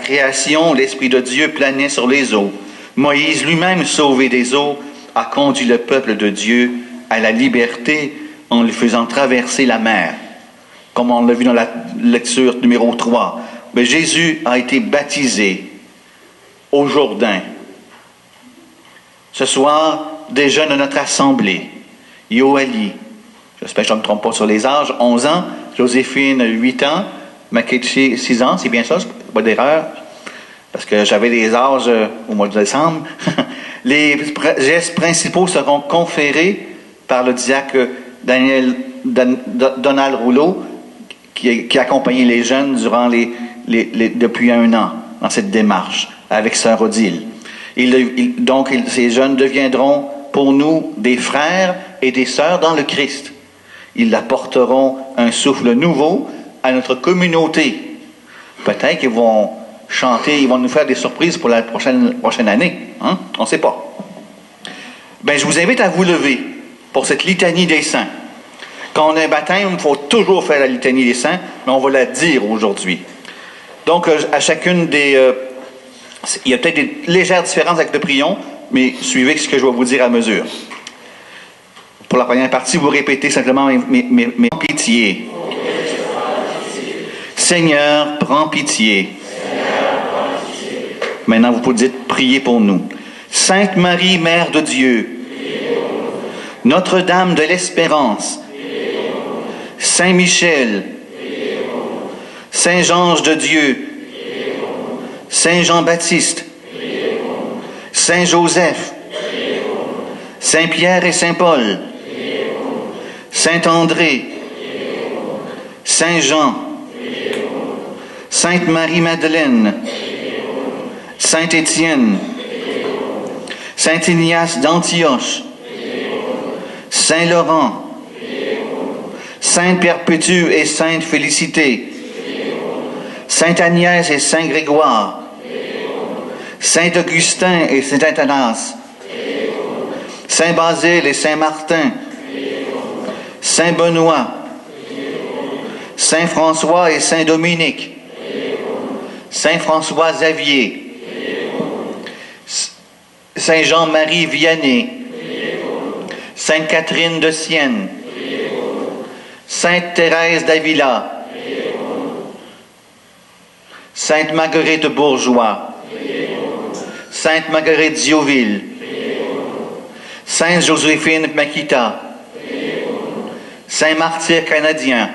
création, l'Esprit de Dieu planait sur les eaux. Moïse lui-même, sauvé des eaux, a conduit le peuple de Dieu à la liberté en lui faisant traverser la mer, comme on l'a vu dans la lecture numéro 3. Mais Jésus a été baptisé au Jourdain. Ce soir, des jeunes de notre assemblée, Yoali, j'espère que je ne me trompe pas sur les âges, 11 ans, Joséphine, 8 ans, Makechi, 6 ans, c'est bien ça, c'est pas d'erreur, parce que j'avais les âges au mois de décembre. Les gestes principaux seront conférés par le diacre Donald Rouleau, qui a accompagné les jeunes durant depuis 1 an dans cette démarche avec Sœur Odile. Donc, ces jeunes deviendront pour nous des frères et des sœurs dans le Christ. Ils apporteront un souffle nouveau à notre communauté. Peut-être qu'ils vont chanter, ils vont nous faire des surprises pour la prochaine année. Hein? On ne sait pas. Je vous invite à vous lever pour cette litanie des saints. Quand on a un baptême, il faut toujours faire la litanie des saints, mais on va la dire aujourd'hui. Donc, à chacune des... il y a peut-être des légères différences avec le prion, mais suivez ce que je vais vous dire à mesure. Pour la première partie, vous répétez simplement mes pitié. Seigneur, prends pitié. Maintenant, vous pouvez dire priez pour nous. Sainte Marie, Mère de Dieu, Notre-Dame de l'Espérance, Saint Michel, Saint Georges de Dieu, Saint Jean-Baptiste, Saint Joseph, Saint Pierre et Saint Paul, Saint André, Saint Jean, Sainte Marie-Madeleine, Saint Étienne, Saint Ignace d'Antioche, Saint Laurent, Sainte Perpétue et Sainte Félicité, Sainte Agnès et Saint Grégoire, Saint Augustin et Saint Athanas, Saint Basile et Saint Martin, Saint Benoît, Saint François et Saint Dominique, Saint François Xavier, Saint Jean-Marie Vianney, Sainte Catherine de Sienne, Sainte Thérèse d'Avila, Sainte Marguerite Bourgeois, Sainte Marguerite Dioville, Sainte Joséphine Makita, Saint Martyr canadien,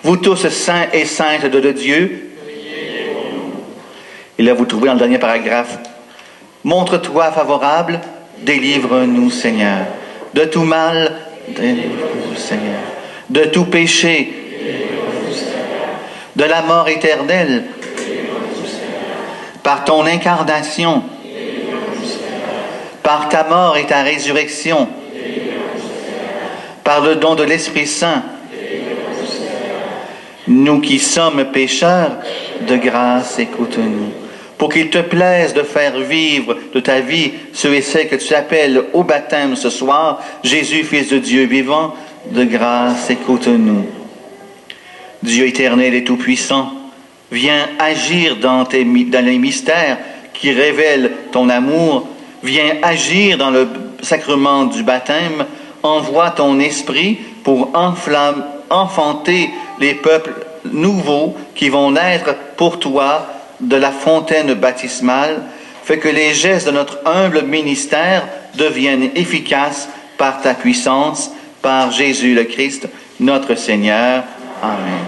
vous tous saints et saintes de Dieu. Et là, vous trouvez dans le dernier paragraphe, montre-toi favorable, délivre-nous, Seigneur. De tout mal, délivre-nous, Seigneur. De tout péché, délivre-nous, Seigneur. De la mort éternelle, délivre-nous, Seigneur. Par ton incarnation, délivre-nous, Seigneur. Par ta mort et ta résurrection, délivre-nous, Seigneur. Par le don de l'Esprit Saint, délivre-nous, Seigneur. Nous qui sommes pécheurs, de grâce écoute-nous. Pour qu'il te plaise de faire vivre de ta vie ceux et celles que tu appelles au baptême ce soir, Jésus, Fils de Dieu vivant, de grâce écoute-nous. Dieu éternel et tout-puissant, viens agir dans les mystères qui révèlent ton amour, viens agir dans le sacrement du baptême, envoie ton esprit pour enfanter les peuples nouveaux qui vont naître pour toi de la fontaine baptismale, fait que les gestes de notre humble ministère deviennent efficaces par ta puissance, par Jésus le Christ, notre Seigneur. Amen.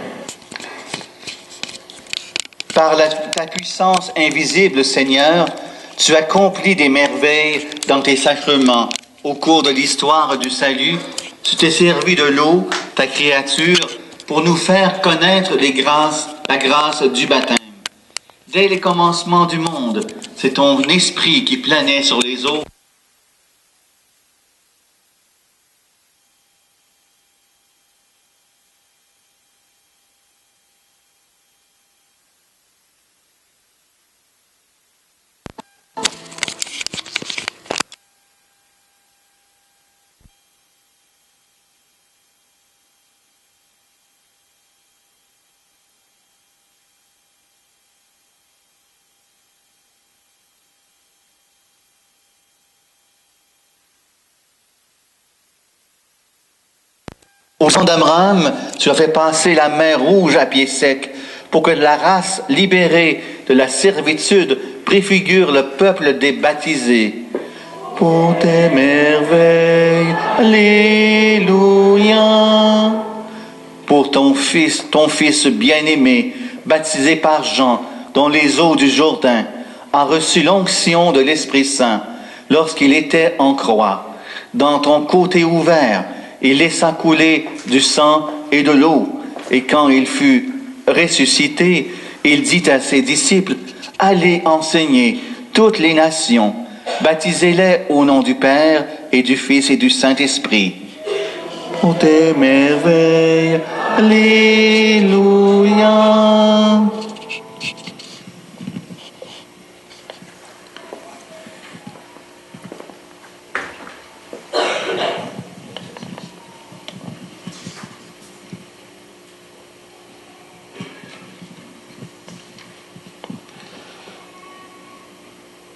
Par ta puissance invisible, Seigneur, tu accomplis des merveilles dans tes sacrements. Au cours de l'histoire du salut, tu t'es servi de l'eau, ta créature, pour nous faire connaître la grâce du baptême. Dès les commencements du monde, c'est ton esprit qui planait sur les eaux. Au sang d'Abraham, tu as fait passer la mer Rouge à pied sec, pour que la race libérée de la servitude préfigure le peuple des baptisés. Pour tes merveilles, Alléluia. Pour ton fils bien-aimé, baptisé par Jean dans les eaux du Jourdain, a reçu l'onction de l'Esprit Saint lorsqu'il était en croix. Dans ton côté ouvert, il laissa couler du sang et de l'eau. Et quand il fut ressuscité, il dit à ses disciples, « Allez enseigner toutes les nations, baptisez-les au nom du Père et du Fils et du Saint-Esprit. » Pour tes merveilles, Alléluia.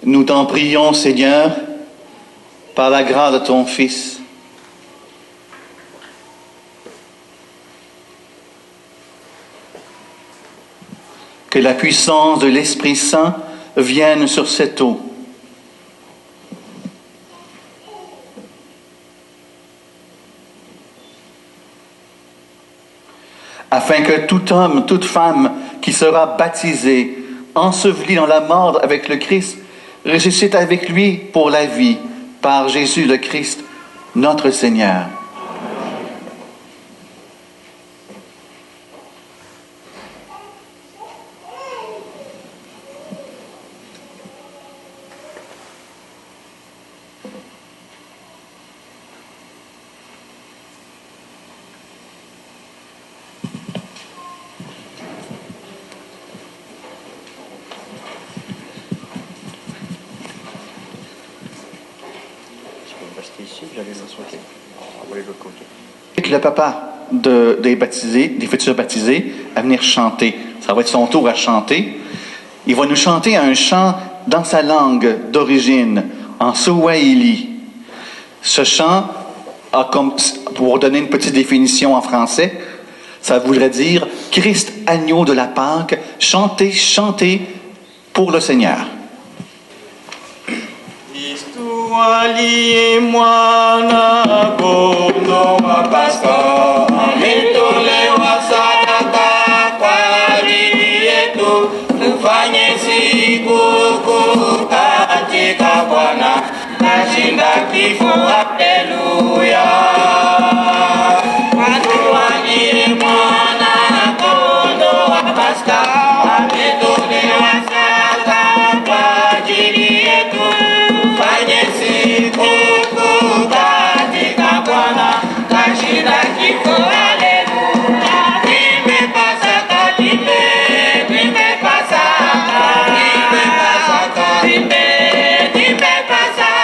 Nous t'en prions, Seigneur, par la grâce de ton Fils. Que la puissance de l'Esprit Saint vienne sur cette eau. Afin que tout homme, toute femme qui sera baptisé, enseveli dans la mort avec le Christ, ressuscite avec lui pour la vie, par Jésus le Christ, notre Seigneur. Le papa des baptisés, des futurs baptisés, à venir chanter. Ça va être son tour à chanter. Il va nous chanter un chant dans sa langue d'origine, en Swahili. Ce chant a comme, pour donner une petite définition en français, ça voudrait dire « Christ, agneau de la Pâque, chantez, chantez pour le Seigneur ». Aliye mwana kondoo wa Pasaka ametolewa sadaka kwa ajili yetu, tufanye sikukuu katika Bwana, kashinda kifo. Haleluya. Aliye mwana kondoo wa Pasaka ametolewa sadaka kwa ajili yetu, tufanye sikukuu katika Bwana, kashinda kifo. Haleluya. Imbe Pasaka, imbe Pasaka, imbe Pasaka, imbe Pasaka, imbe Pasaka.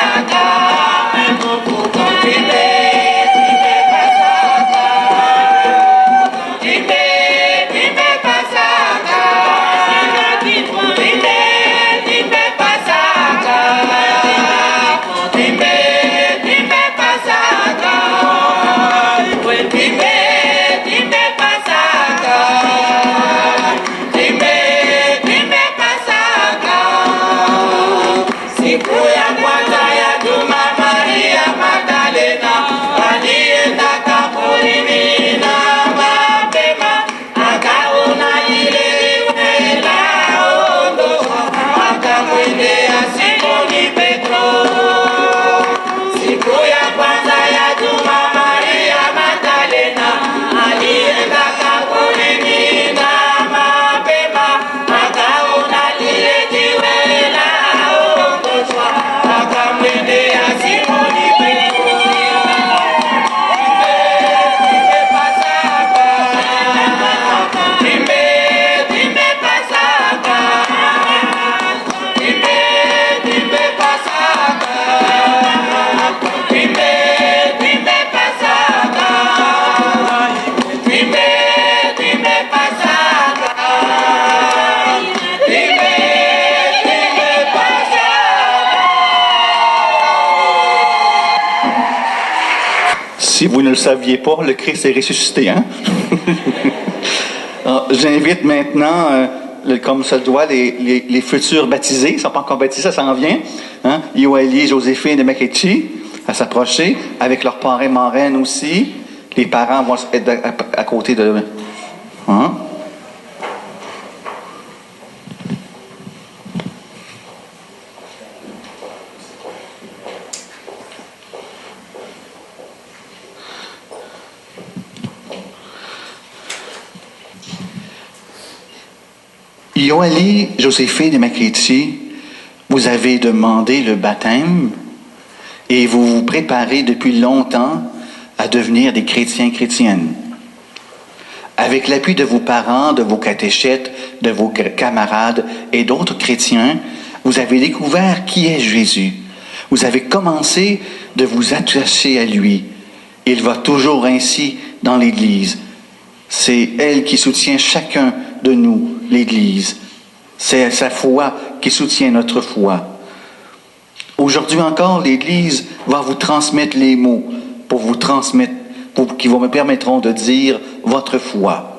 si vous ne le saviez pas, le Christ est ressuscité, hein? Alors, j'invite maintenant, comme ça le doit, les futurs baptisés, ils ne sont pas encore baptisés, ça s'en vient, hein? Yoeli, Joséphine et Makechi, à s'approcher, avec leurs parrains marraines aussi. Les parents vont être à côté de... Hein? Yoeli, Joséphine et Makechi, vous avez demandé le baptême et vous vous préparez depuis longtemps à devenir des chrétiens chrétiennes. Avec l'appui de vos parents, de vos catéchètes, de vos camarades et d'autres chrétiens, vous avez découvert qui est Jésus. Vous avez commencé de vous attacher à lui. Il va toujours ainsi dans l'Église. C'est elle qui soutient chacun de nous, l'Église. C'est sa foi qui soutient notre foi. Aujourd'hui encore, l'Église va vous transmettre les mots qui vous permettront de dire votre foi.